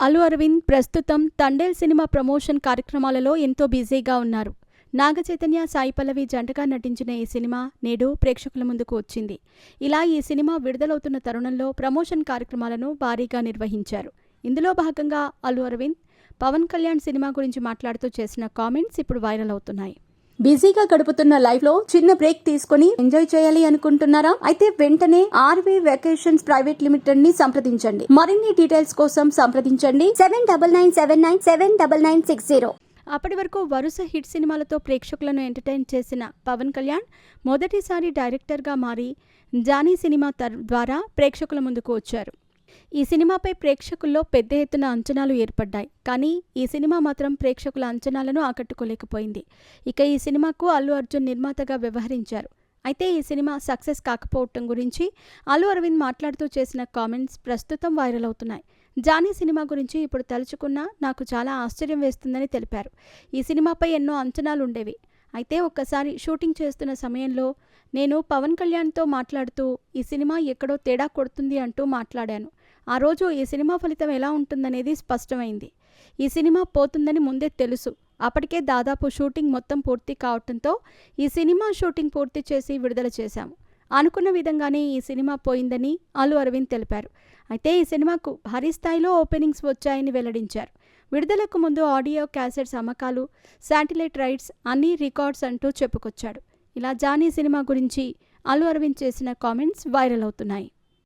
అల్లు అరవింద్ ప్రస్తుతం Thandel cinema promotion కార్యక్రమాలలో ఎంతో బిజీగా ఉన్నారు. నాగ చైతన్య, సాయి పల్లవి జంటగా నటించిన ఈ సినిమా నేడు ప్రేక్షకుల ముందుకు వచ్చింది. ఇలా ఈ సినిమా విడుదలవుతున్న తరుణంలో ప్రమోషన్ కార్యక్రమాలను భారీగా నిర్వహించారు. ఇందులో భాగంగా అల్లు అరవింద్ పవన్ కళ్యాణ్ సినిమా గురించి మాట్లాడుతూ చేసిన కామెంట్స్ ఇప్పుడు వైరల్ అవుతున్నాయి. బిజీగా గడుపుతున్న లైఫ్ లో చిన్న బ్రేక్ తీసుకుని ఎంజాయ్ చేయాలి అనుకుంటున్నారా? అయితే వెంటనే ఆర్వే వెకేషన్స్ ప్రైవేట్ లిమిటెడ్ ని సంప్రదించండి. మరిన్ని డీటెయిల్స్ కోసం సంప్రదించండి 7997979960. అప్పటి వరకు వరుస హిట్ సినిమాలతో ప్రేక్షకులను ఎంటర్టైన్ చేసిన పవన్ కళ్యాణ్ మొదటిసారి డైరెక్టర్గా మారి జానీ సినిమా ద్వారా ప్రేక్షకుల ముందుకు వచ్చారు. ఈ సినిమాపై ప్రేక్షకుల్లో పెద్ద ఎత్తున అంచనాలు ఏర్పడ్డాయి. కానీ ఈ సినిమా మాత్రం ప్రేక్షకుల అంచనాలను ఆకట్టుకోలేకపోయింది. ఇక ఈ సినిమాకు అల్లు అర్జున్ నిర్మాతగా వ్యవహరించారు. అయితే ఈ సినిమా సక్సెస్ కాకపోవటం గురించి అల్లు అరవింద్ మాట్లాడుతూ చేసిన కామెంట్స్ ప్రస్తుతం వైరల్ అవుతున్నాయి. జానీ సినిమా గురించి ఇప్పుడు తలుచుకున్నా నాకు చాలా ఆశ్చర్యం వేస్తుందని తెలిపారు. ఈ సినిమాపై ఎన్నో అంచనాలు ఉండేవి. అయితే ఒక్కసారి షూటింగ్ చేస్తున్న సమయంలో నేను పవన్ కళ్యాణ్తో మాట్లాడుతూ ఈ సినిమా ఎక్కడో తేడా కొడుతుంది అంటూ మాట్లాడాను. ఆ రోజు ఈ సినిమా ఫలితం ఎలా ఉంటుందనేది స్పష్టమైంది. ఈ సినిమా పోతుందని ముందే తెలుసు. అప్పటికే దాదాపు షూటింగ్ మొత్తం పూర్తి కావడంతో ఈ సినిమా షూటింగ్ పూర్తి చేసి విడుదల చేశాము. అనుకున్న విధంగానే ఈ సినిమా పోయిందని అల్లు అరవింద్ తెలిపారు. అయితే ఈ సినిమాకు భారీ స్థాయిలో ఓపెనింగ్స్ వచ్చాయని వెల్లడించారు. విడుదలకు ముందు ఆడియో క్యాసెట్స్ అమ్మకాలు, శాటిలైట్ రైట్స్ అన్నీ రికార్డ్స్ అంటూ చెప్పుకొచ్చాడు. ఇలా జానీ సినిమా గురించి అల్లు అరవింద్ చేసిన కామెంట్స్ వైరల్ అవుతున్నాయి.